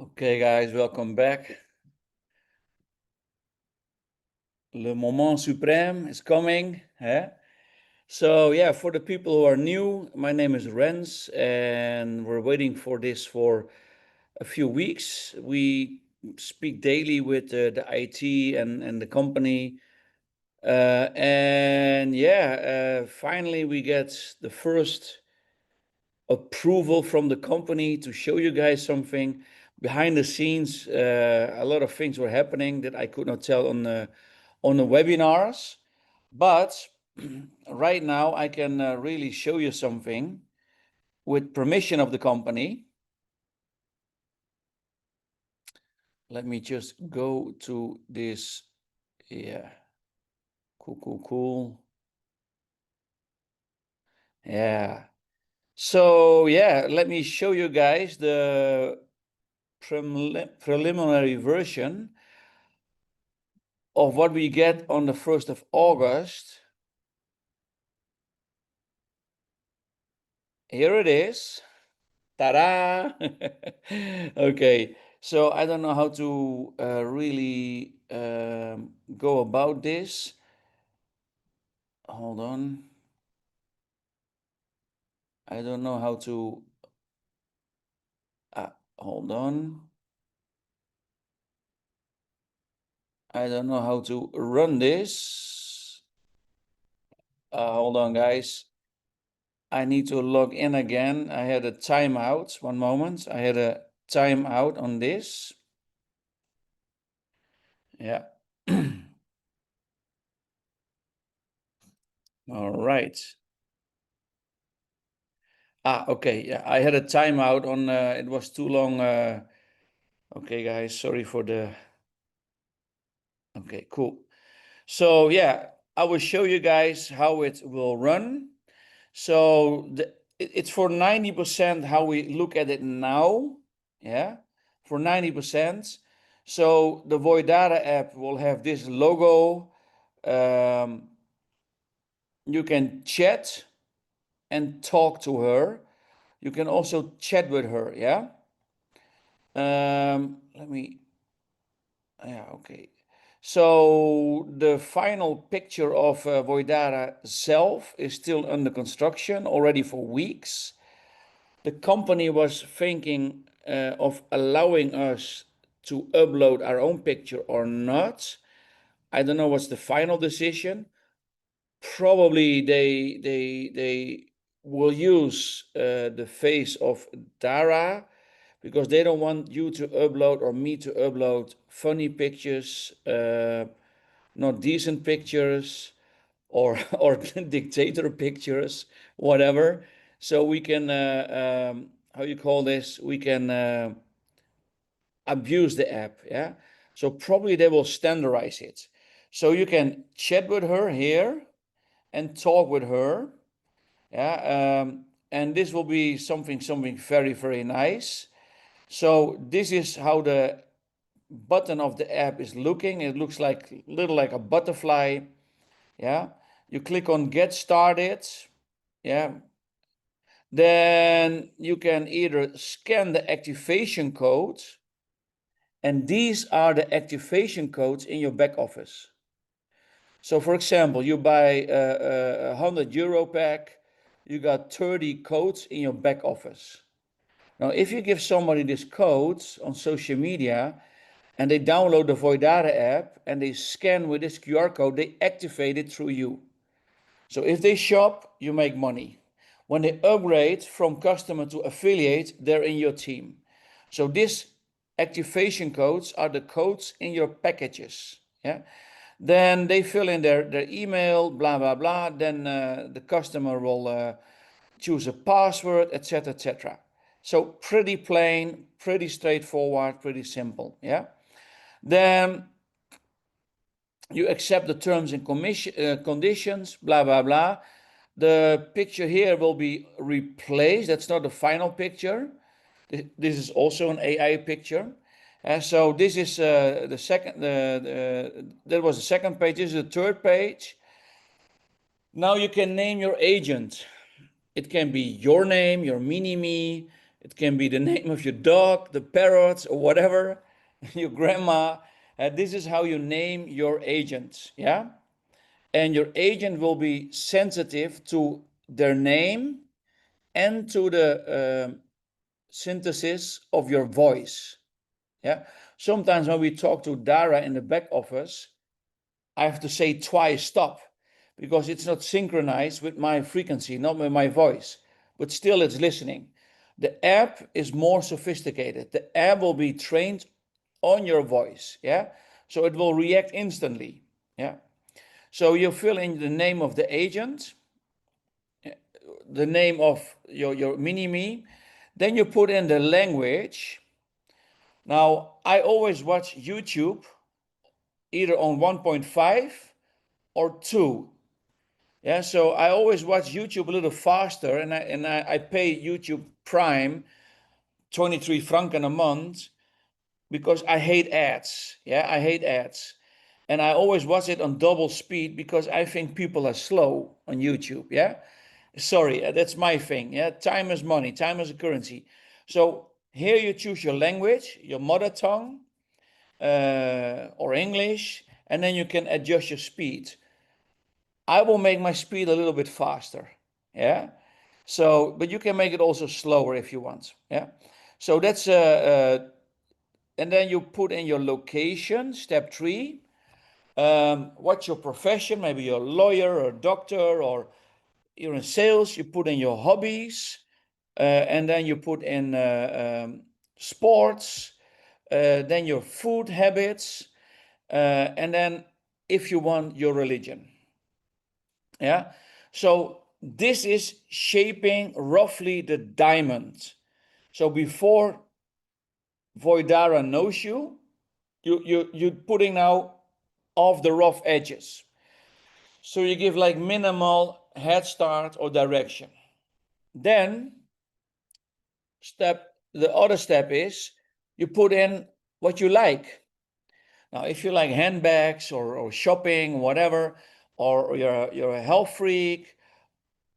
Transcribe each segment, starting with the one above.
Okay, guys, welcome back. Le moment suprême is coming. So, yeah, for the people who are new, my name is Rens, and we're waiting for this for a few weeks. We speak daily with the IT and the company. Finally, we get the first approval from the company to show you guys something. Behind the scenes, a lot of things were happening that I could not tell on the webinars, but right now I can really show you something with permission of the company. Let me just go to this. Yeah, cool. Yeah. So yeah, let me show you guys the preliminary version of what we get on the 1st of August. Here it is. Ta-da! Okay, so I don't know how to really go about this. Hold on. I don't know how to... hold on. I don't know how to run this. Hold on, guys. I need to log in again. I had a timeout. One moment. I had a timeout on this. Yeah. All right. Okay. Yeah, I had a timeout on, it was too long. Okay, guys, sorry for the... Okay, cool. So yeah, I will show you guys how it will run. So it's for 90% how we look at it now. Yeah, for 90%. So the Voidara app will have this logo. You can chat and talk to her. You can also chat with her. Yeah. Let me... Yeah, okay. So the final picture of Voidara self is still under construction already for weeks. The company was thinking of allowing us to upload our own picture or not. I don't know what's the final decision. Probably they will use the face of Dara, because they don't want you to upload or me to upload funny pictures, not decent pictures, or or dictator pictures, whatever. So we can how you call this? We can abuse the app. Yeah. So probably they will standardize it. So you can chat with her here and talk with her. Yeah. And this will be something very nice. So this is how the button of the app is looking. It looks like little like a butterfly. Yeah. You click on get started. Yeah. Then you can either scan the activation code, and these are the activation codes in your back office. So for example, you buy a €100 pack, you got 30 codes in your back office. Now, if you give somebody this code on social media and they download the Voidara app and they scan with this QR code, they activate it through you. So if they shop, you make money. When they upgrade from customer to affiliate, they're in your team. So these activation codes are the codes in your packages. Yeah. Then they fill in their email, blah, blah, blah. Then the customer will choose a password, etc., etc. So pretty plain, pretty straightforward, pretty simple. Yeah. Then you accept the terms and conditions, blah, blah, blah. The picture here will be replaced. That's not the final picture. This is also an AI picture. So this is the second, that was the second page. This is the third page. Now you can name your agent. It can be your name, your mini-me, It can be the name of your dog, the parrots, or whatever, your grandma. This is how you name your agents, yeah? And your agent will be sensitive to their name and to the synthesis of your voice, yeah? Sometimes when we talk to Dara in the back office, I have to say twice stop because it's not synchronized with my frequency, not with my voice, but still it's listening. The app is more sophisticated. The app will be trained on your voice, yeah? So it will react instantly, yeah? So you fill in the name of the agent, the name of your mini-me, then you put in the language. Now, I always watch YouTube either on 1.5 or 2. Yeah, so I always watch YouTube a little faster, and I pay YouTube Prime 23 franken a month because I hate ads. Yeah, I hate ads. And I always watch it on double speed because I think people are slow on YouTube. Yeah, sorry, that's my thing. Yeah, time is money, time is a currency. So here you choose your language, your mother tongue, or English, and then you can adjust your speed. I will make my speed a little bit faster. Yeah. So, but you can make it also slower if you want. Yeah. So that's and then you put in your location, step 3. What's your profession? Maybe you're a lawyer or a doctor, or you're in sales. You put in your hobbies, and then you put in sports, then your food habits, and then if you want, your religion. Yeah. So this is shaping roughly the diamond. So before Voidara knows you're putting now off the rough edges. So you give like minimal head start or direction. Then the other step is you put in what you like. Now, if you like handbags or shopping, whatever, or you're a health freak,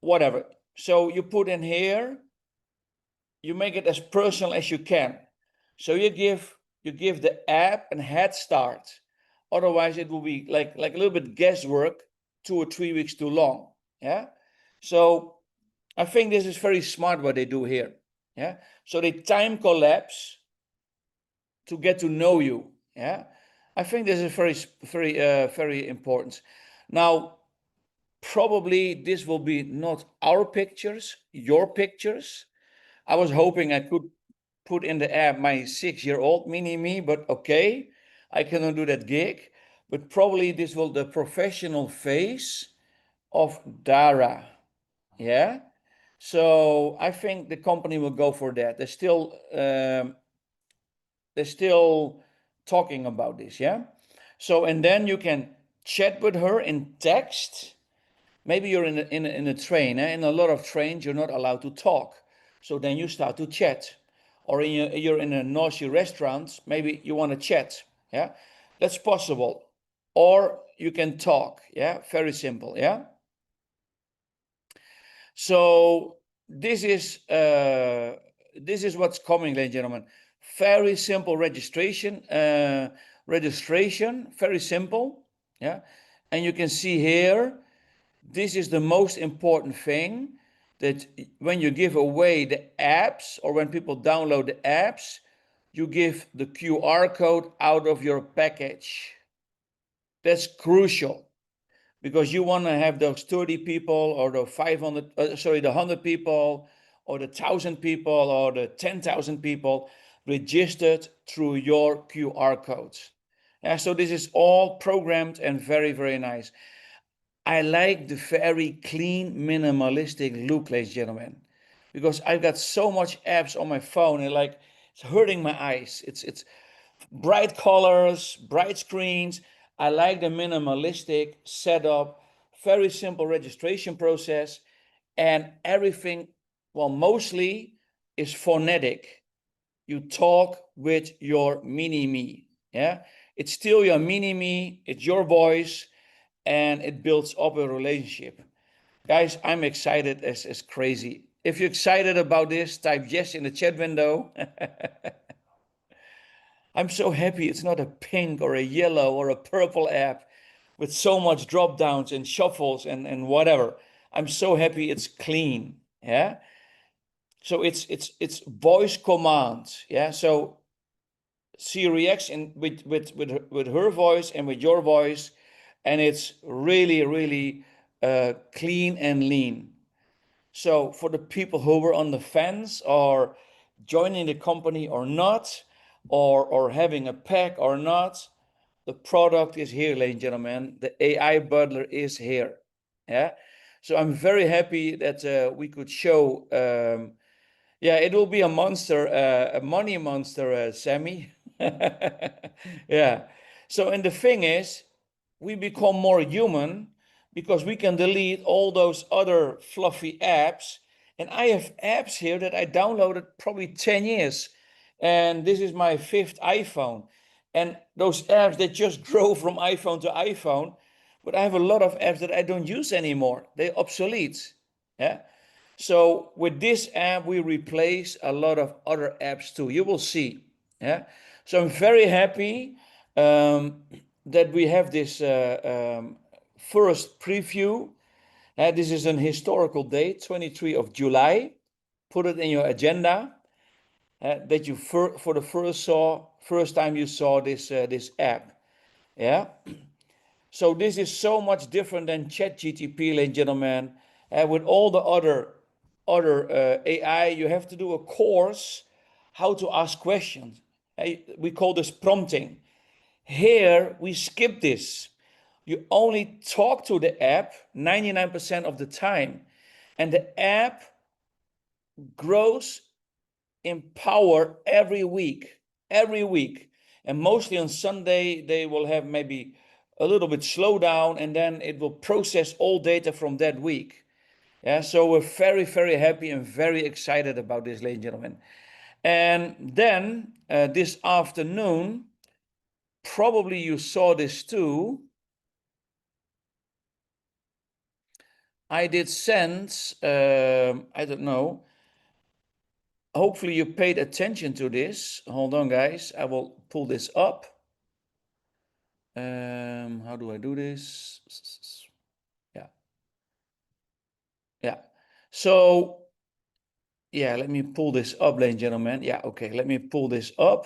whatever. So you put in here, you make it as personal as you can. So you give the app a head start. Otherwise, it will be like a little bit guesswork, 2 or 3 weeks too long. Yeah. So I think this is very smart what they do here. Yeah. So they time collapse to get to know you. Yeah. I think this is very important. Now, probably this will be not our pictures, your pictures. I was hoping I could put in the app my 6-year-old mini-me, but okay, I cannot do that gig. But probably this will the professional face of Dara. Yeah. So I think the company will go for that. They're still talking about this. Yeah. So and then you can chat with her in text. Maybe you're in a train. In a lot of trains, you're not allowed to talk. So then you start to chat. Or you're in a noisy restaurant, maybe you want to chat. Yeah, that's possible. Or you can talk. Yeah, very simple. Yeah. So this is what's coming, ladies and gentlemen. Very simple registration. Registration, very simple. Yeah, and you can see here. This is the most important thing, that when you give away the apps or when people download the apps, you give the QR code out of your package. That's crucial because you want to have those 30 people or the 100 people or the 1,000 people or the 10,000 people registered through your QR codes. Yeah, so this is all programmed and very, very nice. I like the very clean, minimalistic look, ladies and gentlemen, because I've got so much apps on my phone and like it's hurting my eyes. It's bright colors, bright screens. I like the minimalistic setup, very simple registration process, and everything, well, mostly is phonetic. You talk with your mini-me. Yeah, it's still your mini-me, it's your voice, and it builds up a relationship. Guys, I'm excited as crazy. If you're excited about this, type yes in the chat window. I'm so happy it's not a pink or a yellow or a purple app with so much drop downs and shuffles and whatever. I'm so happy it's clean. Yeah. So it's voice commands. Yeah. So she reacts with her voice and with your voice, and it's really clean and lean. So for the people who were on the fence or joining the company or not, or having a pack or not, the product is here, ladies and gentlemen. The AI butler is here. Yeah. So I'm very happy that we could show. Yeah, it will be a monster, a money monster, Sammy. Yeah. So, and the thing is, we become more human because we can delete all those other fluffy apps. And I have apps here that I downloaded probably 10 years. And this is my fifth iPhone. And those apps that just grow from iPhone to iPhone. But I have a lot of apps that I don't use anymore. They're obsolete. Yeah. So with this app, we replace a lot of other apps too. You will see. Yeah. So I'm very happy that we have this first preview. This is an historical date, 23 of July. Put it in your agenda that you for the first time you saw this app. Yeah. So this is so much different than ChatGTP, ladies and gentlemen. With all the other AI, you have to do a course how to ask questions. We call this prompting. Here we skip this. You only talk to the app 99% of the time, and the app grows in power every week, and mostly on Sunday they will have maybe a little bit slowdown, and then it will process all data from that week. Yeah, so we're very happy and very excited about this, ladies and gentlemen. And then this afternoon, probably you saw this too, I did send, I don't know, hopefully you paid attention to this. Hold on, guys, I will pull this up. How do I do this? Yeah. Yeah. So, yeah, let me pull this up, ladies and gentlemen. Yeah, okay, let me pull this up.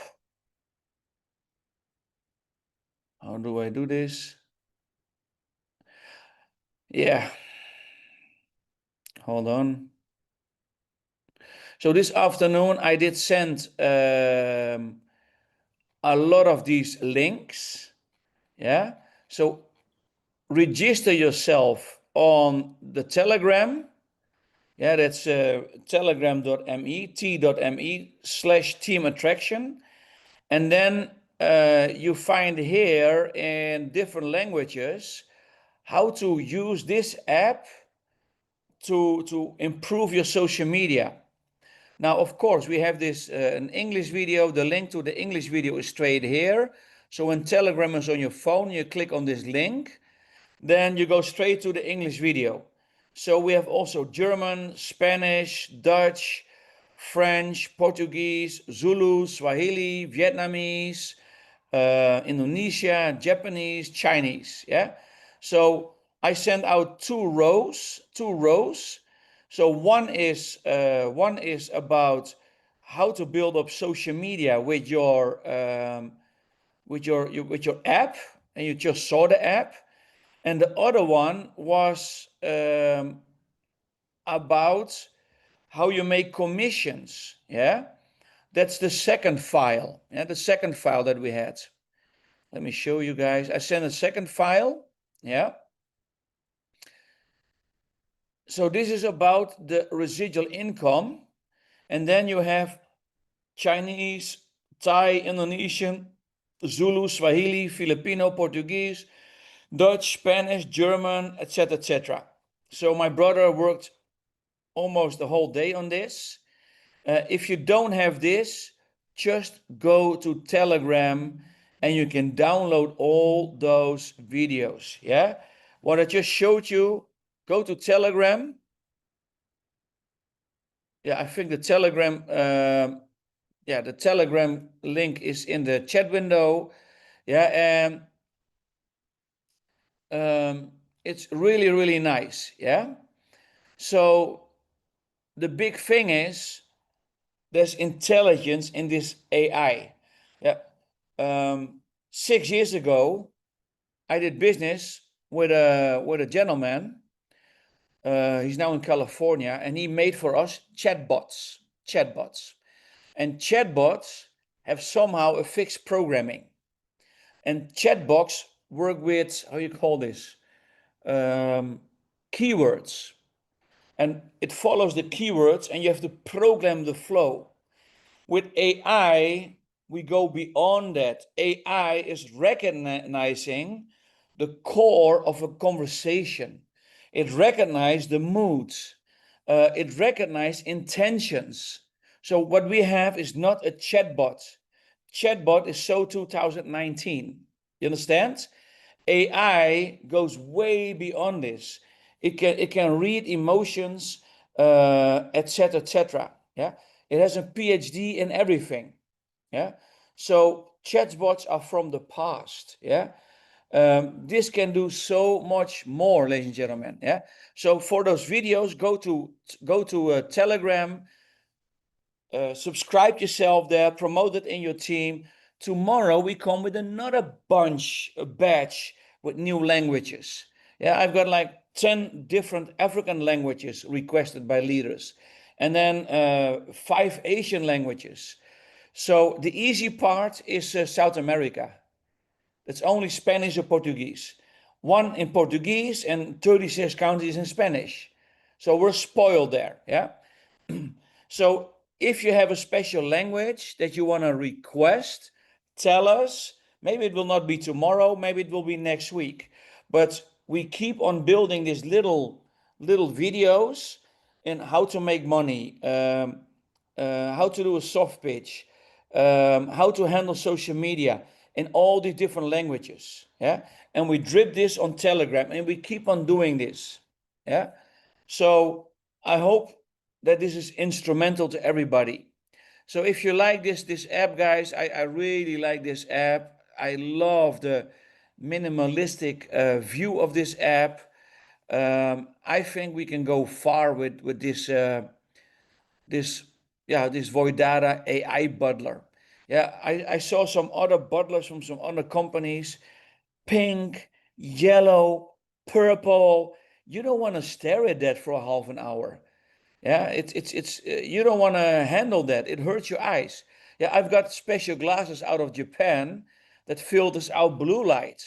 How do I do this? Yeah. Hold on. So this afternoon, I did send a lot of these links. Yeah. So register yourself on the Telegram. Yeah, that's telegram.me, t.me/team attraction. And then you find here in different languages how to use this app to improve your social media. Now, of course, we have this an English video. The link to the English video is straight here. So when Telegram is on your phone, you click on this link, then you go straight to the English video. So we have also German, Spanish, Dutch, French, Portuguese, Zulu, Swahili, Vietnamese, Indonesia, Japanese, Chinese. Yeah. So I send out two rows. So one is about how to build up social media with your app, and you just saw the app. And the other one was about how you make commissions. Yeah, that's the second file. Yeah, the second file that we had. Let me show you guys. I sent a second file. Yeah. So this is about the residual income. And then you have Chinese, Thai, Indonesian, Zulu, Swahili, Filipino, Portuguese, Dutch, Spanish, German, etc., etc. So my brother worked almost the whole day on this. If you don't have this, just go to Telegram and you can download all those videos. Yeah, what I just showed you, go to Telegram. yeah, I think the Telegram, yeah, the Telegram link is in the chat window. Yeah, and it's really, really nice. Yeah. So the big thing is there's intelligence in this AI. Yeah. 6 years ago, I did business with a gentleman. He's now in California, and he made for us chatbots. Chatbots. And chatbots have somehow a fixed programming. And chatbots work with, how you call this? Keywords. And it follows the keywords, and you have to program the flow. With AI, we go beyond that. AI is recognizing the core of a conversation. It recognizes the moods. It recognizes intentions. So what we have is not a chatbot. Chatbot is so 2019. You understand? AI goes way beyond this. It can read emotions, etc., etc. Yeah, it has a PhD in everything. Yeah, so chatbots are from the past. Yeah, this can do so much more, ladies and gentlemen. Yeah, so for those videos, go to Telegram. Subscribe yourself there, promote it in your team. Tomorrow we come with another batch with new languages. Yeah, I've got like 10 different African languages requested by leaders, and then 5 Asian languages. So the easy part is South America. It's only Spanish or Portuguese. One in Portuguese and 36 countries in Spanish. So we're spoiled there. Yeah. So if you have a special language that you want to request, tell us. Maybe it will not be tomorrow, maybe it will be next week. But we keep on building these little videos in how to make money, how to do a soft pitch, how to handle social media in all these different languages. Yeah, and we drip this on Telegram, and we keep on doing this. Yeah, so I hope that this is instrumental to everybody. So if you like this app, guys, I really like this app. I love the minimalistic view of this app. I think we can go far with this this Voidara AI butler. Yeah, I saw some other butlers from some other companies, pink, yellow, purple. You don't want to stare at that for a half an hour. Yeah, it's you don't want to handle that. It hurts your eyes. Yeah, I've got special glasses out of Japan that filters out blue light.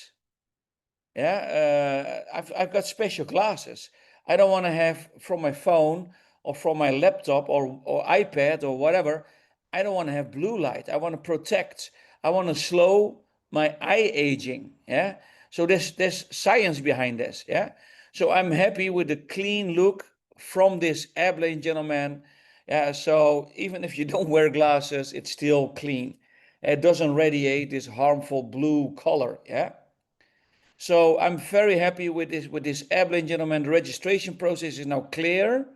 Yeah, I've got special glasses. I don't want to have from my phone or from my laptop or iPad or whatever. I don't want to have blue light. I want to protect. I want to slow my eye aging. Yeah. So there's science behind this. Yeah. So I'm happy with the clean look from this app, ladies and gentlemen. Yeah. So even if you don't wear glasses, it's still clean. It doesn't radiate this harmful blue color. Yeah. So I'm very happy with this app, ladies and gentlemen. The registration process is now clear.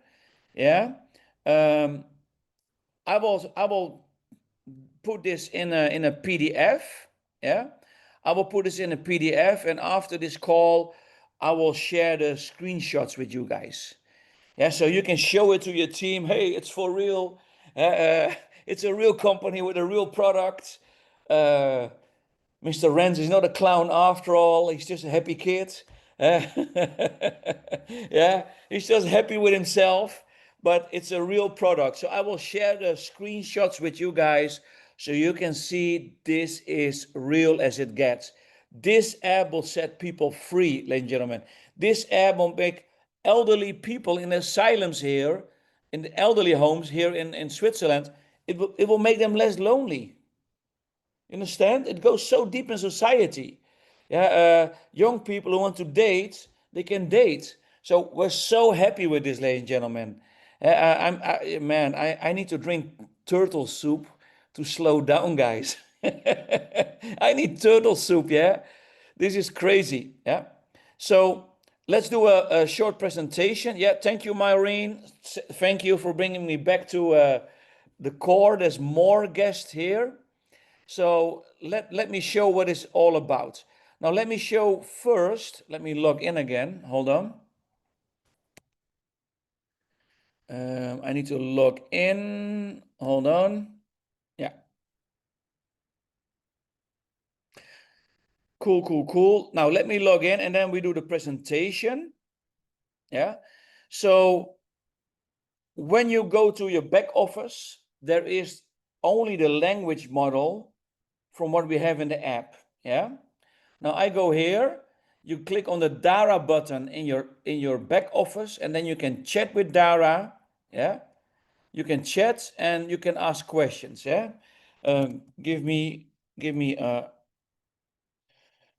Yeah. Um, I will put this in a PDF. Yeah. I will put this in a PDF, and after this call, I will share the screenshots with you guys. Yeah, so you can show it to your team. Hey, it's for real. It's a real company with a real product. Uh, Mr. Renz is not a clown after all. He's just a happy kid. Uh, yeah, he's just happy with himself, but it's a real product. So I will share the screenshots with you guys so you can see this is real as it gets. This app will set people free, ladies and gentlemen. This app will make elderly people in asylums here, in the elderly homes here in Switzerland, it will make them less lonely. You understand? It goes so deep in society. Yeah, young people who want to date, they can date. So we're so happy with this, ladies and gentlemen. I need to drink turtle soup to slow down, guys. I need turtle soup. Yeah, this is crazy. Yeah. So Let's do a short presentation. Yeah, thank you, Maureen. Thank you for bringing me back to the core. There's more guests here. So let me show what it's all about. Now let me show first, let me log in again. Hold on. I need to log in. Hold on. Yeah. Cool. Now let me log in and then we do the presentation. Yeah. So when you go to your back office, there is only the language model from what we have in the app. Yeah. Now I go here, you click on the Dara button in your back office, and then you can chat with Dara. Yeah. You can chat and you can ask questions. Yeah. Give me a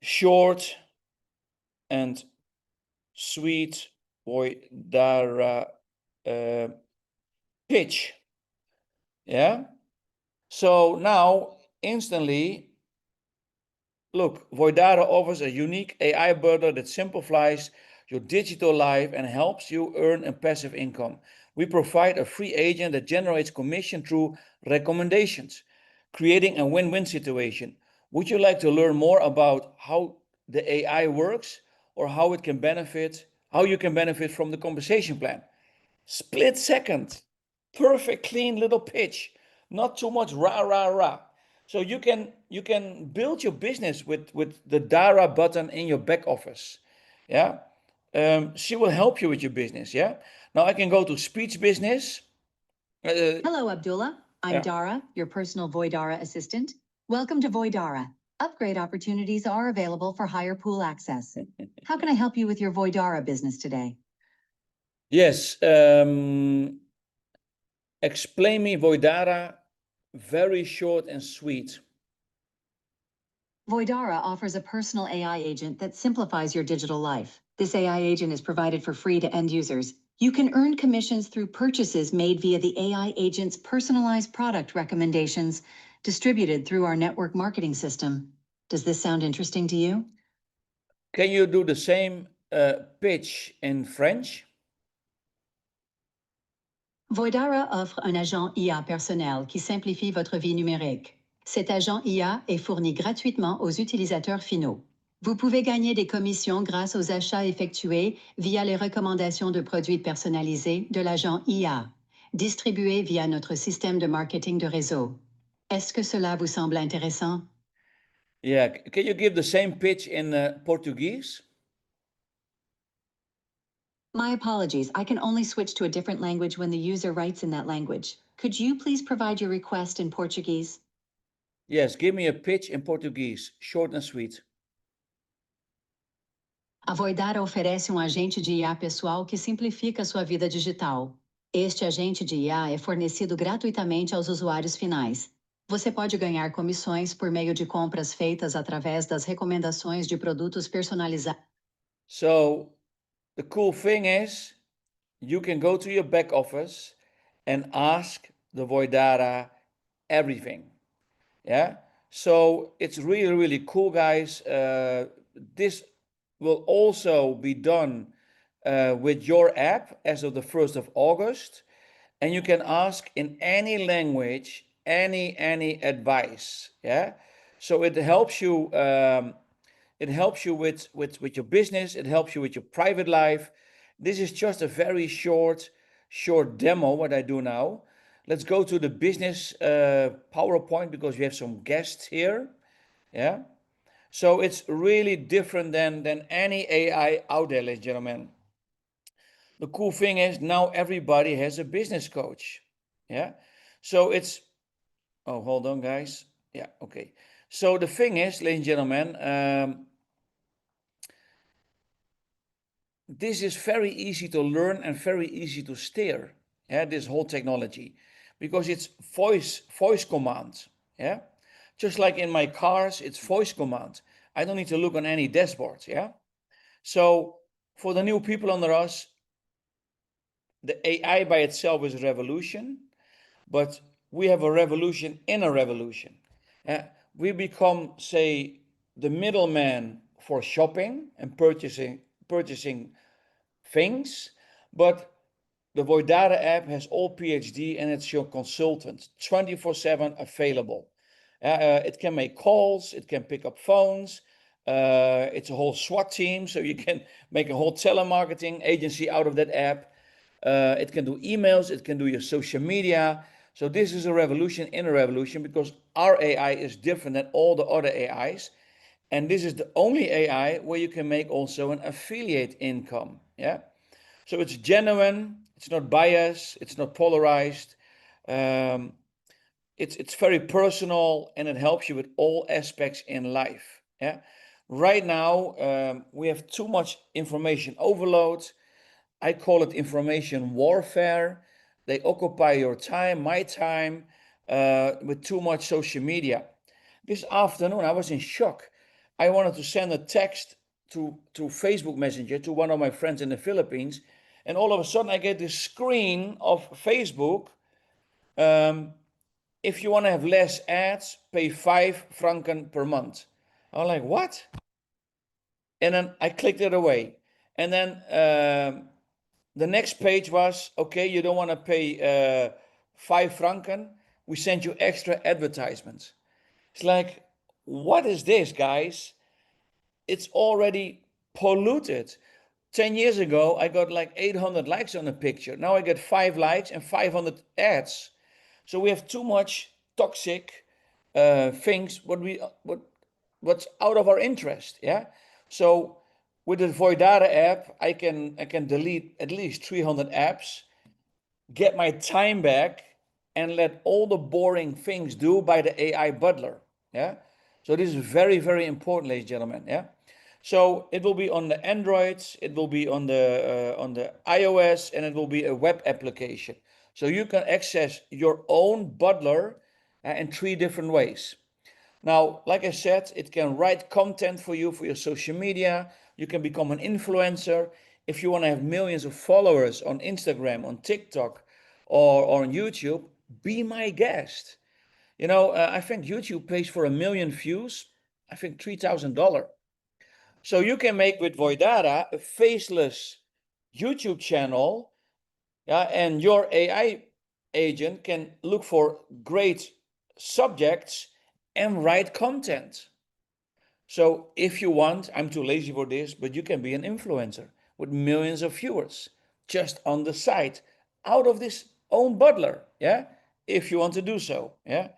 short and sweet Voidara pitch. Yeah. So now instantly, look, Voidara offers a unique AI butler that simplifies your digital life and helps you earn a passive income. We provide a free agent that generates commission through recommendations, creating a win-win situation. Would you like to learn more about how the AI works or how it can benefit, how you can benefit from the compensation plan? Split second, perfect, clean little pitch, not too much rah. So you can build your business with the Dara button in your back office. Yeah, she will help you with your business. Yeah. Now I can go to speech business. Hello, Abdullah. I'm Dara, your personal Voidara assistant. Welcome to Voidara. Upgrade opportunities are available for higher pool access. How can I help you with your Voidara business today? Yes. Explain me Voidara, very short and sweet. Voidara offers a personal AI agent that simplifies your digital life. This AI agent is provided for free to end users. You can earn commissions through purchases made via the AI agent's personalized product recommendations distributed through our network marketing system. Does this sound interesting to you? Can you do the same pitch in French? Voidara offre un agent IA personnel qui simplifie votre vie numérique. Cet agent IA est fourni gratuitement aux utilisateurs finaux. Vous pouvez gagner des commissions grâce aux achats effectués via les recommandations de produits personnalisés de l'agent IA, distribués via notre système de marketing de réseau. Est-ce que cela vous semble intéressant? Yeah, can you give the same pitch in Portuguese? My apologies, I can only switch to a different language when the user writes in that language. Could you please provide your request in Portuguese? Yes, give me a pitch in Portuguese, short and sweet. A Voidara oferece um agente de IA pessoal que simplifica sua vida digital. Este agente de IA é fornecido gratuitamente aos usuários finais. Você pode ganhar comissões por meio de compras feitas através das recomendações de produtos personalizados. So the cool thing is, you can go to your back office and ask the Voidara everything. Yeah. So it's really cool, guys. This will also be done with your app as of the 1st of August. And you can ask in any language, any advice. Yeah. So it helps you. It helps you with your business. It helps you with your private life. This is just a very short demo what I do now. Let's go to the business PowerPoint because we have some guests here. Yeah. So it's really different than any AI out there, ladies and gentlemen. The cool thing is now everybody has a business coach. Yeah. So it's, oh, hold on, guys. Yeah. Okay. So the thing is, ladies and gentlemen, this is very easy to learn and very easy to steer. Yeah, this whole technology, because it's voice command. Yeah, just like in my cars, it's voice command. I don't need to look on any dashboard. Yeah, so for the new people under us, the AI by itself is a revolution, but we have a revolution in a revolution. We become, say, the middleman for shopping and purchasing purchasing things, but the Voidara app has all PhD and it's your consultant, 24/7 available. It can make calls, it can pick up phones. It's a whole SWAT team, so you can make a whole telemarketing agency out of that app. It can do emails, it can do your social media. So this is a revolution in a revolution, because our AI is different than all the other AIs. And this is the only AI where you can make also an affiliate income. Yeah. So it's genuine, it's not biased, it's not polarized. Um, it's very personal, and it helps you with all aspects in life. Yeah. Right now, we have too much information overload. I call it information warfare. They occupy your time, my time, with too much social media. This afternoon, I was in shock. I wanted to send a text to Facebook Messenger to one of my friends in the Philippines, and all of a sudden I get this screen of Facebook. If you want to have less ads, pay 5 franken per month. I'm like, what? And then I clicked it away. And then the next page was, okay, you don't want to pay 5 franken. We send you extra advertisements. It's like, what is this, guys? It's already polluted. 10 years ago, I got like 800 likes on a picture. Now I get 5 likes and 500 ads. So we have too much toxic things what's out of our interest. Yeah. So with the Voidara app, I can delete at least 300 apps, get my time back, and let all the boring things do by the AI butler. Yeah. So this is very, very important, ladies and gentlemen. Yeah. So it will be on the Androids, it will be on the iOS, and it will be a web application. So you can access your own butler in 3 different ways. Now, like I said, it can write content for you for your social media. You can become an influencer. If you want to have millions of followers on Instagram, on TikTok, or on YouTube, be my guest. I think YouTube pays for 1 million views, I think $3,000. So you can make with Voidara a faceless YouTube channel, yeah, and your AI agent can look for great subjects and write content. So if you want, I'm too lazy for this, but you can be an influencer with millions of viewers just on the site out of this own butler, yeah? If you want to do so, yeah?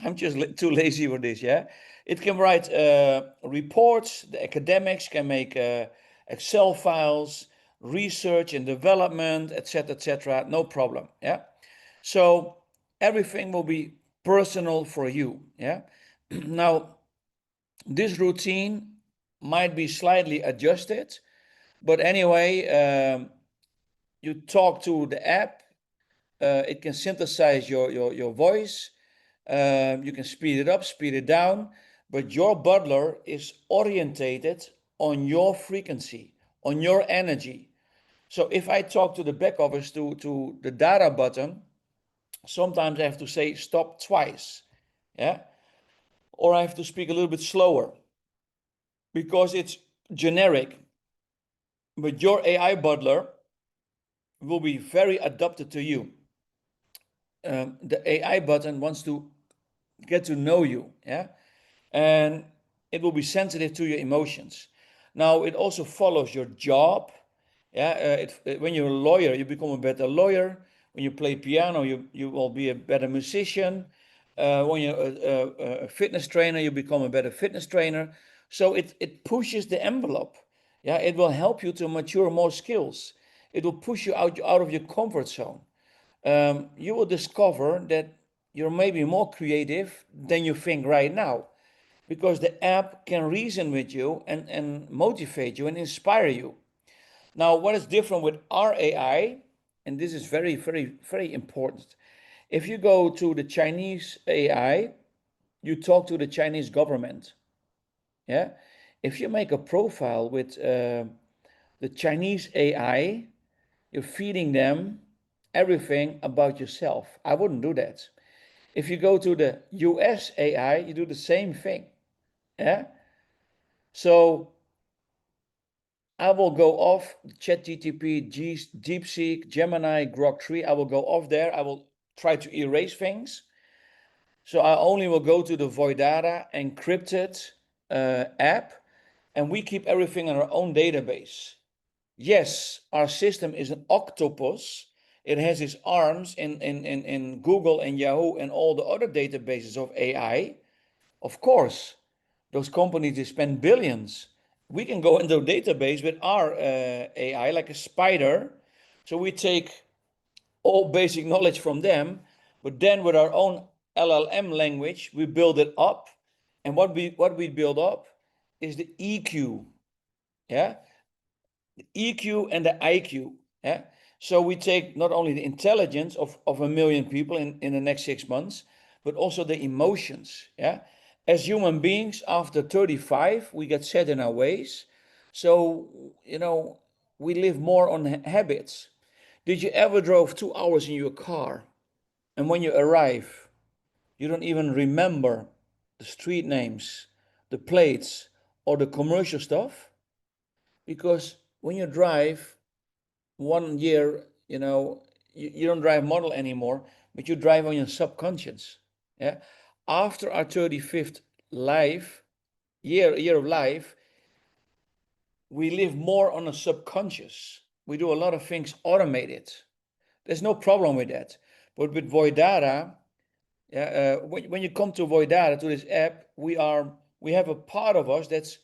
I'm just too lazy for this, yeah? It can write reports, the academics can make Excel files, research and development, etc., no problem, yeah? So everything will be personal for you, yeah? Now, this routine might be slightly adjusted, but anyway, you talk to the app, it can synthesize your voice, you can speed it up, speed it down, but your butler is orientated on your frequency, on your energy. So if I talk to the back office, to the data button, sometimes I have to say stop twice, yeah, or I have to speak a little bit slower because it's generic. But your AI butler will be very adapted to you. The AI button wants to get to know you, yeah, and it will be sensitive to your emotions. Now, it also follows your job. Yeah, when you're a lawyer, you become a better lawyer. When you play piano, you will be a better musician. When you're a fitness trainer, you become a better fitness trainer. So it pushes the envelope. Yeah, it will help you to mature more skills. It will push you out of your comfort zone. You will discover that you're maybe more creative than you think right now, because the app can reason with you and motivate you and inspire you. Now, what is different with our AI, and this is very, very, very important. If you go to the Chinese AI, you talk to the Chinese government. Yeah. If you make a profile with the Chinese AI, you're feeding them everything about yourself. I wouldn't do that. If you go to the US AI, you do the same thing. Yeah. So I will go off ChatGTP, DeepSeek, Gemini, Grok 3. I will go off there. I will try to erase things. So I only will go to the Voidara encrypted app, and we keep everything in our own database. Yes, our system is an octopus. It has its arms in Google and Yahoo and all the other databases of AI. Of course, those companies, they spend billions. We can go into a database with our AI like a spider. So we take all basic knowledge from them, but then with our own LLM language, we build it up. And what we build up is the EQ, yeah, the EQ and the IQ, yeah. So we take not only the intelligence of a million people in the next 6 months, but also the emotions, yeah. As human beings, after 35, we get set in our ways. So, we live more on habits. Did you ever drove 2 hours in your car, and when you arrive, you don't even remember the street names, the plates, or the commercial stuff? Because when you drive 1 year, you don't drive model anymore, but you drive on your subconscious. Yeah. After our 35th year of life, we live more on a subconscious. We do a lot of things automated. There's no problem with that. But with Voidara, when you come to Voidara, to this app, we have a part of us that's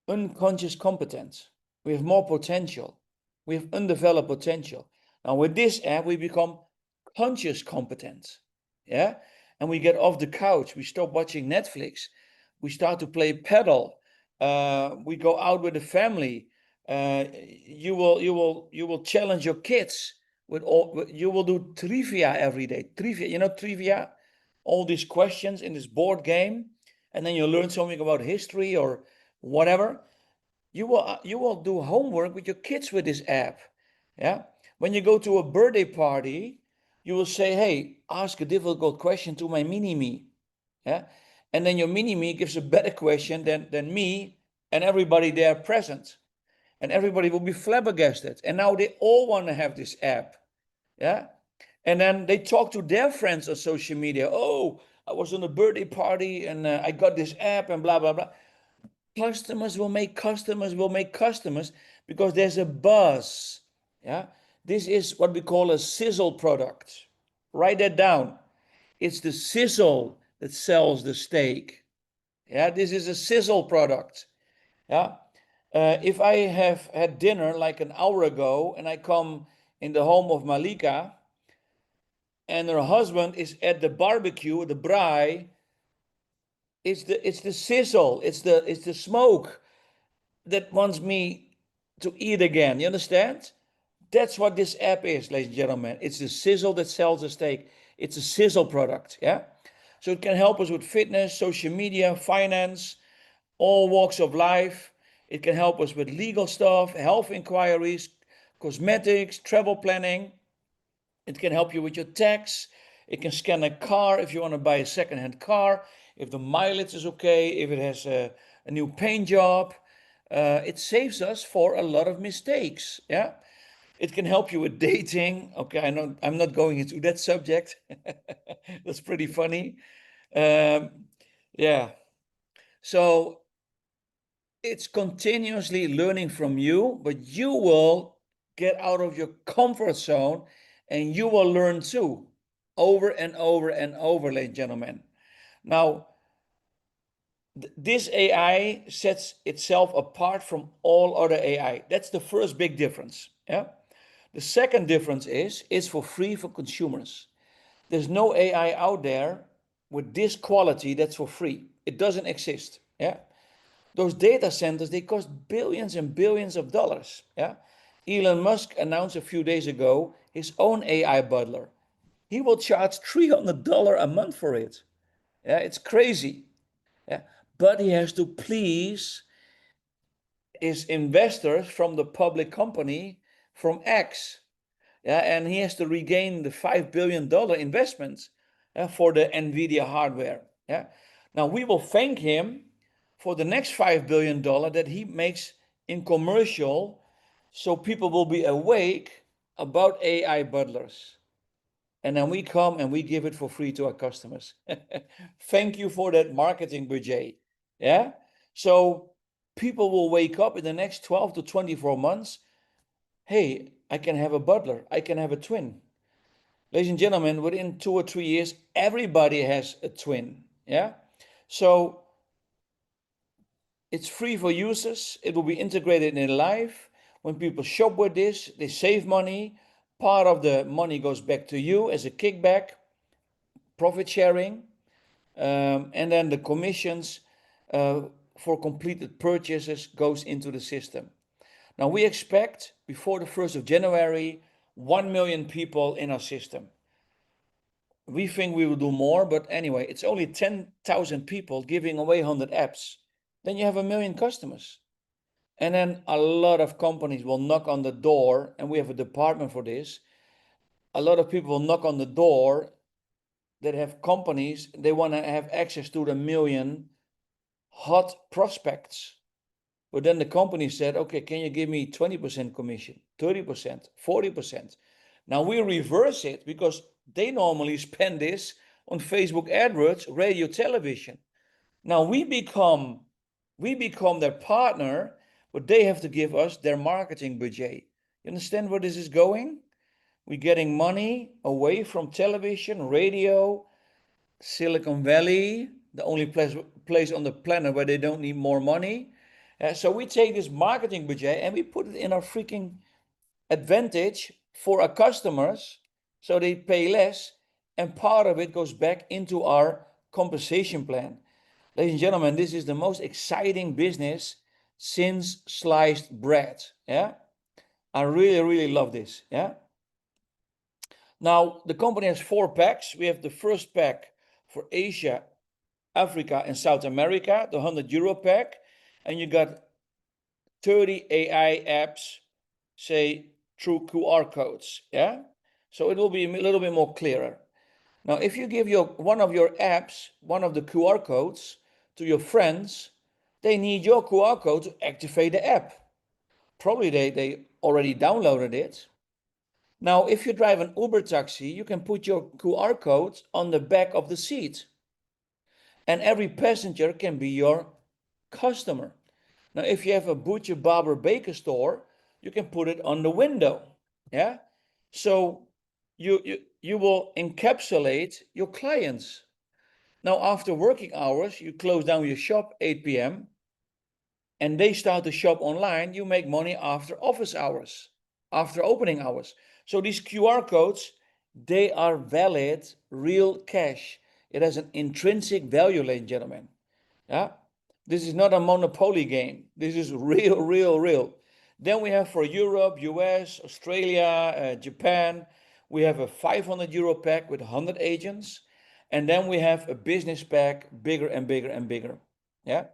unconscious competence. We have more potential. We have undeveloped potential. Now with this app, we become conscious competent. Yeah. And we get off the couch. We stop watching Netflix. We start to play paddle. We go out with the family. You will challenge your kids you will do trivia every day. Trivia, all these questions in this board game, and then you learn something about history or whatever. You will do homework with your kids with this app. Yeah. When you go to a birthday party, you will say, "Hey, ask a difficult question to my mini me." Yeah. And then your mini me gives a better question than me and everybody there present. And everybody will be flabbergasted. And now they all want to have this app. Yeah. And then they talk to their friends on social media. "Oh, I was on a birthday party and I got this app and blah, blah, blah." Customers will make customers because there's a buzz. Yeah. This is what we call a sizzle product. Write that down. It's the sizzle that sells the steak. Yeah. This is a sizzle product. Yeah. If I have had dinner like an hour ago and I come in the home of Malika and her husband is at the barbecue, the braai, it's the sizzle, it's the smoke that wants me to eat again. You understand? That's what this app is, ladies and gentlemen. It's the sizzle that sells the steak. It's a sizzle product. Yeah. So it can help us with fitness, social media, finance, all walks of life. It can help us with legal stuff, health inquiries, cosmetics, travel planning. It can help you with your tax. It can scan a car if you want to buy a second-hand car, if the mileage is okay, if it has a new paint job. It saves us for a lot of mistakes. Yeah. It can help you with dating. Okay, I know I'm not going into that subject. That's pretty funny. Yeah. So it's continuously learning from you, but you will get out of your comfort zone and you will learn too, over and over and over, ladies and gentlemen. Now, this AI sets itself apart from all other AI. That's the first big difference. Yeah. The second difference is it's for free for consumers. There's no AI out there with this quality that's for free. It doesn't exist. Yeah. Those data centers, they cost billions and billions of dollars. Yeah. Elon Musk announced a few days ago his own AI butler. He will charge $300 a month for it. Yeah, it's crazy. Yeah. But he has to please his investors from the public company from X. Yeah, and he has to regain the $5 billion investment for the NVIDIA hardware. Yeah. Now we will thank him for the next $5 billion that he makes in commercial, so people will be awake about AI butlers. And then we come and we give it for free to our customers. Thank you for that marketing budget. Yeah. So people will wake up in the next 12 to 24 months. Hey, I can have a butler. I can have a twin. Ladies and gentlemen, within 2 or 3 years, everybody has a twin. Yeah. So it's free for users. It will be integrated in life. When people shop with this, they save money. Part of the money goes back to you as a kickback, profit sharing, and then the commissions for completed purchases goes into the system. Now we expect before the 1st of January, 1 million people in our system. We think we will do more, but anyway, it's only 10,000 people giving away 100 apps. Then you have 1 million customers. And then a lot of companies will knock on the door, and we have a department for this. A lot of people will knock on the door that have companies, they want to have access to the million hot prospects. But then the company said, okay, can you give me 20% commission, 30%, 40%? Now we reverse it because they normally spend this on Facebook AdWords, radio, television. Now we become their partner, but they have to give us their marketing budget. You understand where this is going? We're getting money away from television, radio, Silicon Valley, the only place on the planet where they don't need more money. So we take this marketing budget and we put it in our freaking advantage for our customers so they pay less, and part of it goes back into our compensation plan. Ladies and gentlemen, this is the most exciting business since sliced bread. Yeah, I really, really love this. Yeah. Now the company has 4 packs. We have the first pack for Asia, Africa, and South America, the €100 pack, and you got 30 AI apps, say through QR codes. Yeah, so it will be a little bit more clearer. Now, if you give one of your apps, one of the QR codes to your friends, they need your QR code to activate the app. Probably they already downloaded it. Now, if you drive an Uber taxi, you can put your QR code on the back of the seat. And every passenger can be your customer. Now, if you have a butcher, barber, baker store, you can put it on the window. Yeah. So you will encapsulate your clients. Now, after working hours, you close down your shop 8 p.m. and they start to shop online. You make money after office hours, after opening hours. So these QR codes, they are valid, real cash. It has an intrinsic value, ladies and gentlemen. Yeah, this is not a monopoly game. This is real, real, real. Then we have for Europe, US, Australia, Japan, we have a €500 pack with 100 agents. And then we have a business pack, bigger and bigger and bigger. Yeah.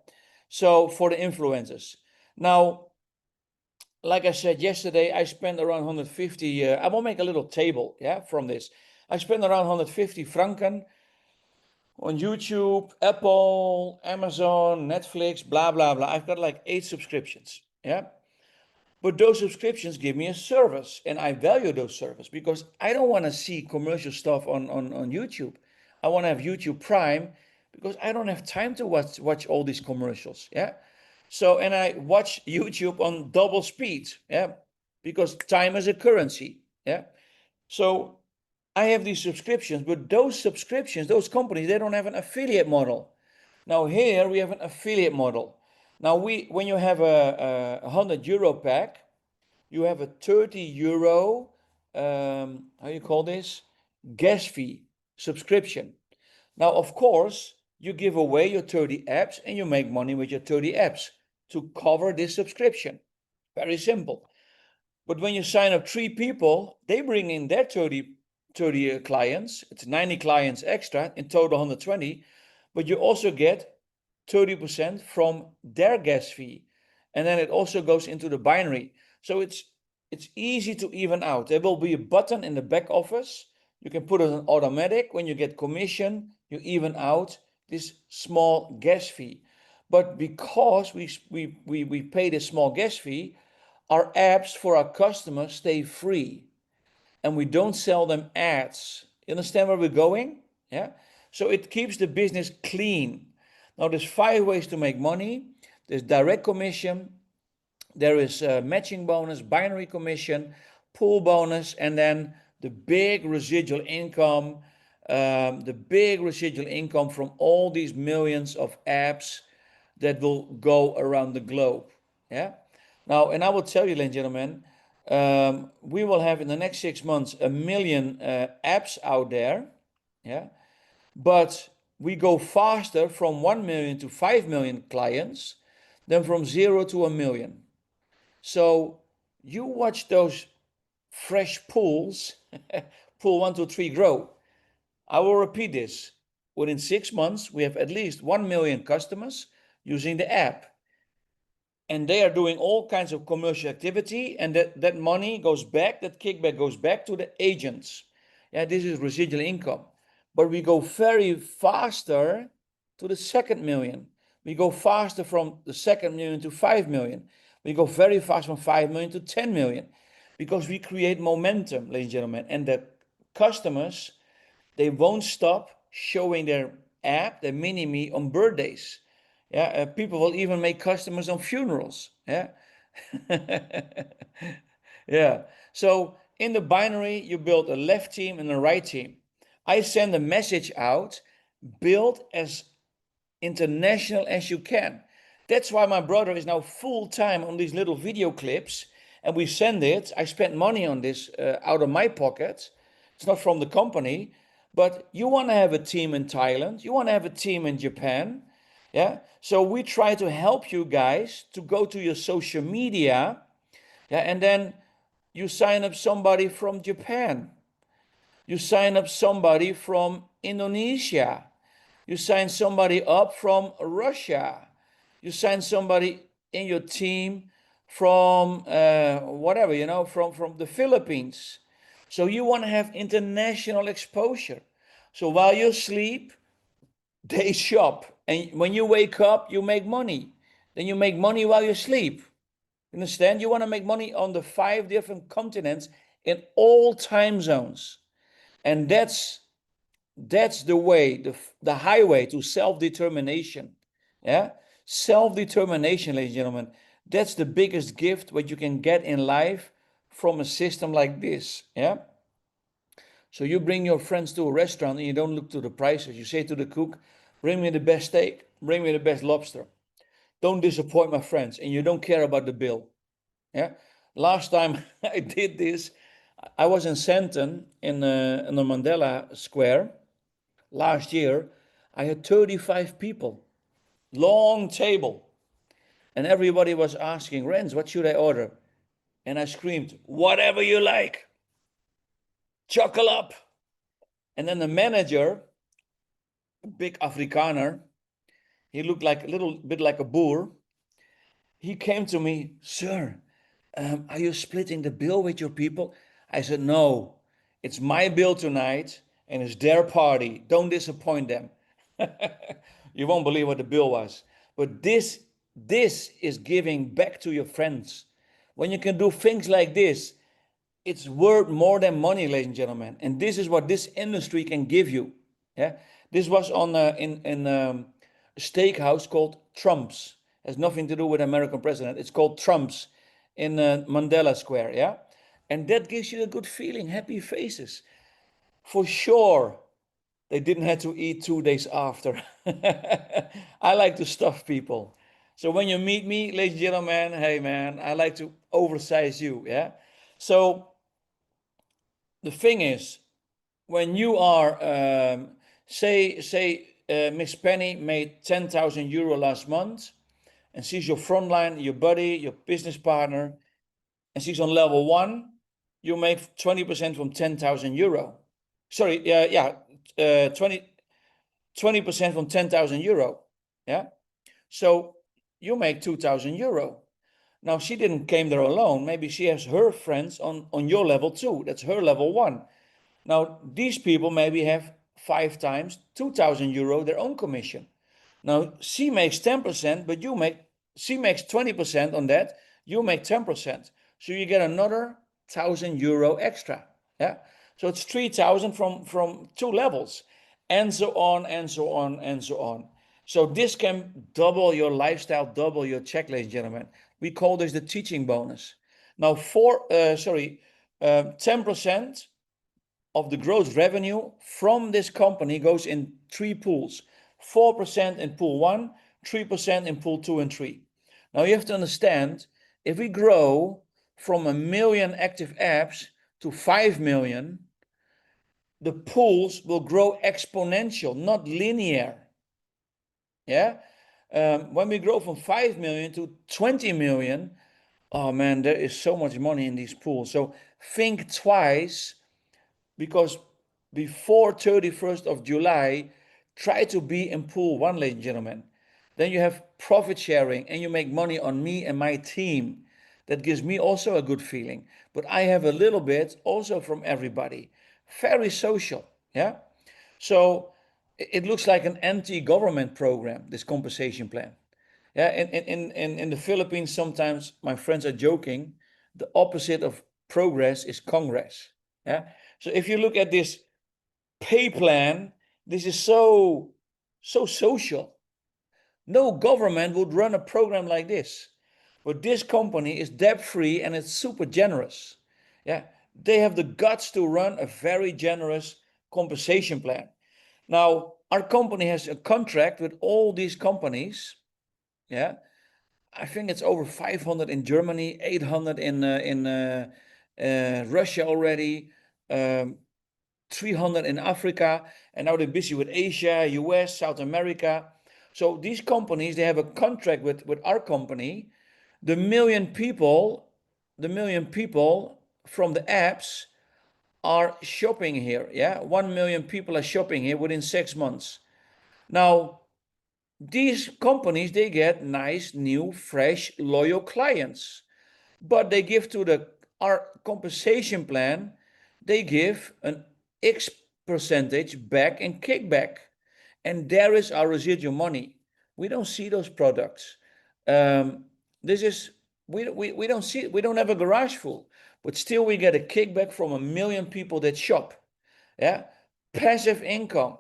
So for the influencers. Now, like I said yesterday, I spent around 150, I will make a little table, yeah, from this. I spent around 150 franken on YouTube, Apple, Amazon, Netflix, blah, blah, blah. I've got like 8 subscriptions, yeah? But those subscriptions give me a service, and I value those services because I don't want to see commercial stuff on YouTube. I want to have YouTube Prime because I don't have time to watch all these commercials, yeah? So, and I watch YouTube on double speed, yeah? Because time is a currency, yeah? So I have these subscriptions, but those subscriptions, those companies, they don't have an affiliate model. Now here we have an affiliate model. Now when you have a €100 pack, you have a €30, how you call this? Gas fee subscription. Now, of course, you give away your 30 apps and you make money with your 30 apps to cover this subscription. Very simple. But when you sign up 3 people, they bring in their 30 clients. It's 90 clients extra, in total 120. But you also get 30% from their gas fee. And then it also goes into the binary. So it's easy to even out. There will be a button in the back office. You can put it on automatic. When you get commission, you even out this small gas fee. But because we pay this small gas fee, our apps for our customers stay free, and we don't sell them ads. You understand where we're going? Yeah. So it keeps the business clean. Now there's 5 ways to make money. There's direct commission, there is a matching bonus, binary commission, pool bonus, and then the big residual income, from all these millions of apps that will go around the globe. Yeah. Now, and I will tell you, ladies and gentlemen, we will have in the next 6 months 1 million apps out there. Yeah. But we go faster from 1 million to 5 million clients than from 0 to 1 million. So you watch those fresh pools, pool 1, 2, 3 grow. I will repeat this. Within 6 months, we have at least 1 million customers using the app. And they are doing all kinds of commercial activity, and that money goes back, that kickback goes back to the agents. Yeah, this is residual income. But we go very faster to the 2nd million. We go faster from the 2nd million to 5 million. We go very fast from 5 million to 10 million because we create momentum, ladies and gentlemen. And the customers, they won't stop showing their app, their mini-me on birthdays. Yeah, people will even make customers on funerals. Yeah. Yeah. So in the binary, you build a left team and a right team. I send a message out, build as international as you can. That's why my brother is now full-time on these little video clips, and we send it. I spent money on this out of my pocket. It's not from the company, but you want to have a team in Thailand, you want to have a team in Japan. Yeah. So we try to help you guys to go to your social media. Yeah. And then you sign up somebody from Japan. You sign up somebody from Indonesia. You sign somebody up from Russia. You sign somebody in your team from whatever, from the Philippines. So you want to have international exposure. So while you sleep, they shop. And when you wake up, you make money. Then you make money while you sleep. Understand? You want to make money on the 5 different continents in all time zones. And that's the way, the highway to self-determination. Yeah? Self-determination, ladies and gentlemen. That's the biggest gift what you can get in life from a system like this. Yeah? So you bring your friends to a restaurant and you don't look to the prices. You say to the cook, bring me the best steak, bring me the best lobster. Don't disappoint my friends, and you don't care about the bill. Yeah. Last time I did this, I was in Santon in the Mandela Square last year. I had 35 people, long table, and everybody was asking, Renz, what should I order? And I screamed, whatever you like, chuckle up. And then the manager, a big Afrikaner, he looked like a little bit like a boer. He came to me, sir, are you splitting the bill with your people? I said, no, it's my bill tonight and it's their party. Don't disappoint them. You won't believe what the bill was. But this is giving back to your friends. When you can do things like this, it's worth more than money, ladies and gentlemen. And this is what this industry can give you. Yeah, this was on in a steakhouse called Trump's. Has nothing to do with American president. It's called Trump's in Mandela Square. Yeah, and that gives you a good feeling, happy faces. For sure, they didn't have to eat 2 days after. I like to stuff people. So when you meet me, ladies and gentlemen, hey man, I like to oversize you. Yeah. So the thing is, when you are, say, Miss Penny made 10,000 euro last month, and she's your frontline, your buddy, your business partner, and she's on level 1, you make 20% from 10,000 euro. Sorry, yeah, 20% from 10,000 euro. Yeah. So you make 2,000 euro. Now she didn't came there alone. Maybe she has her friends on your level too. That's her level 1. Now these people maybe have 5 times 2,000 euro their own commission. Now she makes 10%, but she makes 20% on that, you make 10%. So you get another €1,000 extra. Yeah. So it's 3,000 from two levels, and so on and so on and so on. So this can double your lifestyle, double your check, ladies and gentlemen. We call this the teaching bonus. Now 10% of the gross revenue from this company goes in three pools: 4% in pool one, 3% in pool two and three. Now you have to understand, if we grow from 1 million active apps to 5 million, the pools will grow exponential, not linear. Yeah. When we grow from 5 million to 20 million, oh man, there is so much money in these pools. So think twice, because before 31st of July, try to be in pool one, ladies and gentlemen. Then you have profit sharing and you make money on me and my team. That gives me also a good feeling. But I have a little bit also from everybody. Very social. Yeah. So it looks like an anti-government program, this compensation plan. Yeah, in the Philippines, sometimes my friends are joking, the opposite of progress is Congress. Yeah. So if you look at this pay plan, this is so social. No government would run a program like this. But this company is debt-free and it's super generous. Yeah. They have the guts to run a very generous compensation plan. Now, our company has a contract with all these companies. Yeah. I think it's over 500 in Germany, 800 in Russia already, 300 in Africa, and now they're busy with Asia, US, South America. So these companies, they have a contract with our company. The million people from the apps are shopping here. Yeah, 1 million people are shopping here within 6 months. Now, these companies, they get nice, new, fresh, loyal clients, but they give to our compensation plan, they give an X percentage back in kickback, and there is our residual money. We don't see those products. This is we don't see, we don't have a garage full, but still we get a kickback from 1 million people that shop. Yeah, passive income,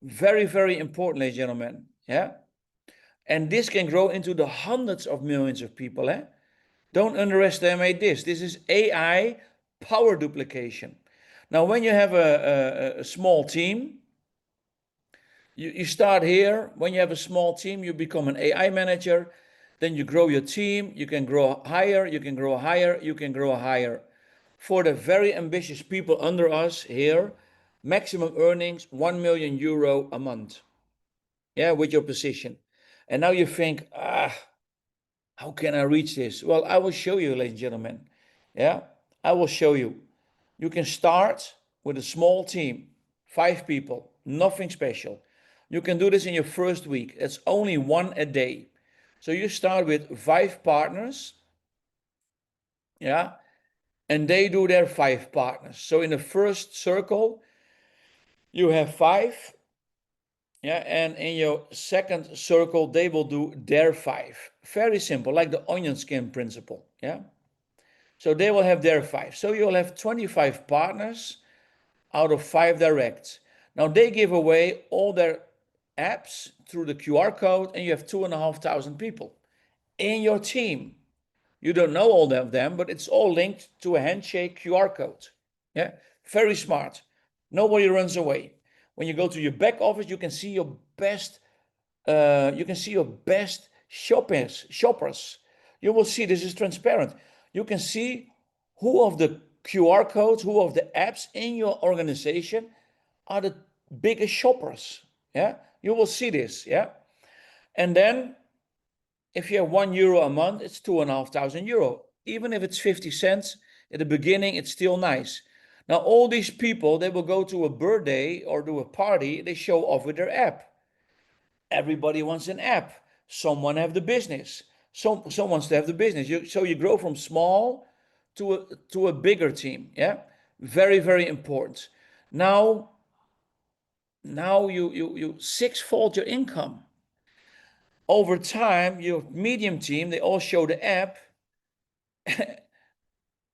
very important, ladies and gentlemen. Yeah. And this can grow into the hundreds of millions of people. Eh? Don't underestimate this. This is AI power duplication. Now, when you have a small team, you start here. When you have a small team, you become an AI manager. Then you grow your team. You can grow higher. You can grow higher. You can grow higher. For the very ambitious people under us here, maximum earnings €1 million a month. Yeah, with your position. And now you think, how can I reach this? Well, I will show you, ladies and gentlemen. Yeah, I will show you. You can start with a small team, 5 people, nothing special. You can do this in your first week. It's only one a day. So you start with 5 partners. Yeah, and they do their 5 partners. So in the first circle, you have 5. Yeah, and in your second circle, they will do their 5. Very simple, like the onion skin principle. Yeah. So they will have their 5. So you'll have 25 partners out of 5 directs. Now they give away all their apps through the QR code, and you have 2,500 people in your team. You don't know all of them, but it's all linked to a handshake QR code. Yeah, very smart. Nobody runs away. When you go to your back office, you can see your best shoppers. You will see this is transparent. You can see who of the QR codes, who of the apps in your organization are the biggest shoppers. Yeah, you will see this. Yeah, and then if you have €1 a month, it's €2,500. Even if it's 50 cents at the beginning, it's still nice. Now, all these people, they will go to a birthday or do a party, they show off with their app. Everybody wants an app. Someone have the business. Someone wants to have the business. So you grow from small to a bigger team. Yeah, very important. Now you sixfold your income. Over time, your medium team, they all show the app.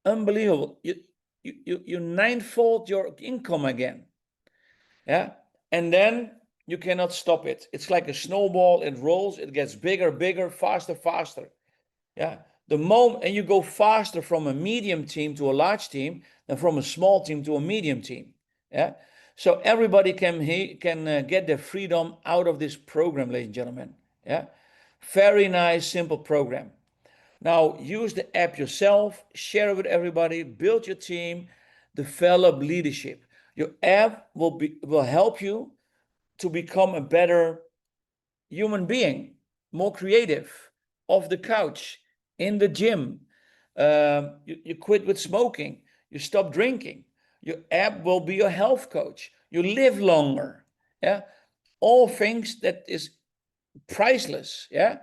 Unbelievable. You ninefold your income again. Yeah. And then you cannot stop it. It's like a snowball. It rolls, it gets bigger, bigger, faster, faster. Yeah. The moment, and you go faster from a medium team to a large team than from a small team to a medium team. Yeah. So everybody can get their freedom out of this program, ladies and gentlemen. Yeah. Very nice, simple program. Now use the app yourself, share it with everybody, build your team, develop leadership. Your app will help you to become a better human being, more creative, off the couch, in the gym. You quit with smoking, you stop drinking. Your app will be your health coach. You live longer. Yeah, all things that is priceless. Yeah,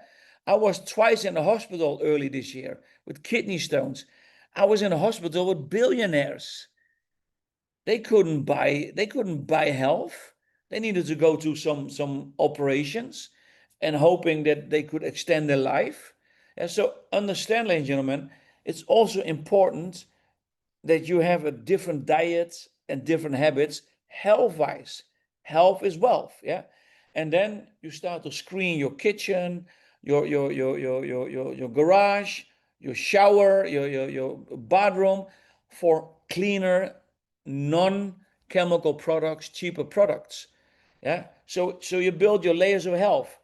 I was twice in the hospital early this year with kidney stones. I was in a hospital with billionaires. They couldn't buy health. They needed to go to some operations and hoping that they could extend their life. And so understand, ladies and gentlemen, it's also important that you have a different diet and different habits health-wise. Health is wealth, yeah. And then you start to screen your kitchen, your garage, your shower, your bathroom for cleaner, non-chemical products, cheaper products. Yeah. So you build your layers of health.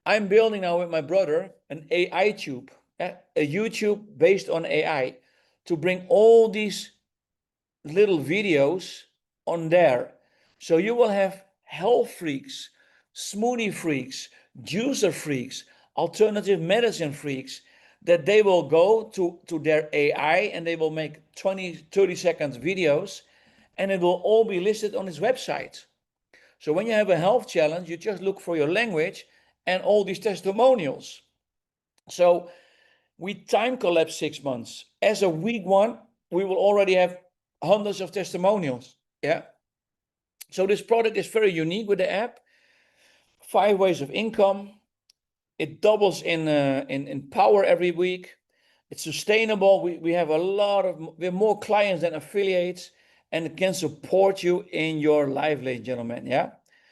I'm building now with my brother an AI tube, a YouTube based on AI, to bring all these little videos on there. So you will have health freaks, smoothie freaks, juicer freaks, alternative medicine freaks, that they will go to their AI and they will make 20, 30 seconds videos, and it will all be listed on his website. So when you have a health challenge, you just look for your language and all these testimonials. So we time collapse 6 months. As of week 1, we will already have hundreds of testimonials. Yeah. So this product is very unique with the app. 5 ways of income. It doubles in power every week. It's sustainable. We have we have more clients than affiliates, and it can support you in your life, ladies and gentlemen. Yeah.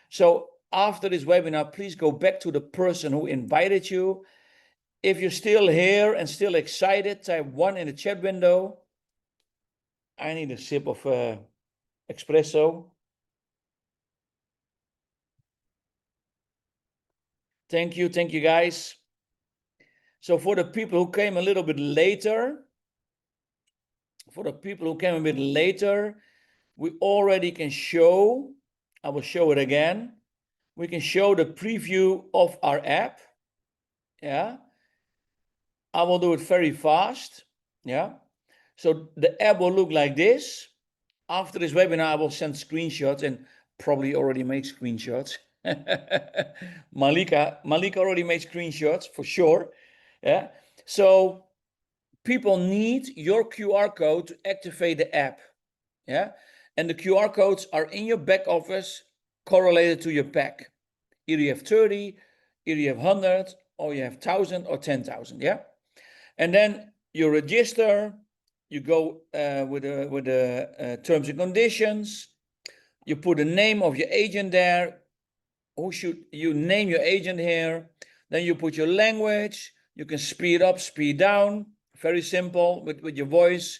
So after this webinar, please go back to the person who invited you. If you're still here and still excited, type 1 in the chat window. I need a sip of espresso. Thank you guys. So for the people who came a little bit later, we already can show, I will show it again. We can show the preview of our app. Yeah. I will do it very fast. Yeah. So the app will look like this. After this webinar, I will send screenshots and probably already made screenshots. Malika already made screenshots for sure. Yeah. So people need your QR code to activate the app. Yeah. And the QR codes are in your back office correlated to your pack. Either you have 30, either you have 100, or you have 1,000 or 10,000. Yeah. And then you register, you go with the terms and conditions, you put the name of your agent there. Who should you name your agent here? Then you put your language. You can speed up, speed down. Very simple with your voice.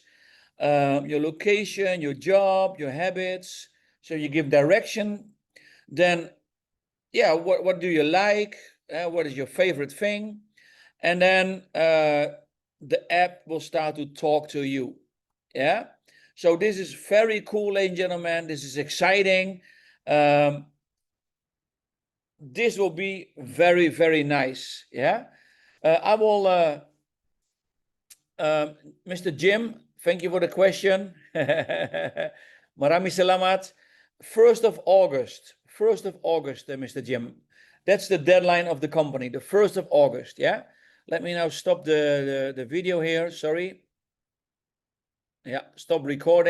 Your location, your job, your habits. So you give direction. Then, yeah, what do you like? What is your favorite thing? And then the app will start to talk to you. Yeah. So this is very cool, ladies and gentlemen. This is exciting. This will be very, very nice. Yeah. I will, Mr. Jim, thank you for the question. Marami salamat. 1st of August, Mr. Jim. That's the deadline of the company, the 1st of August. Yeah. Let me now stop the video here. Sorry. Yeah, stop recording.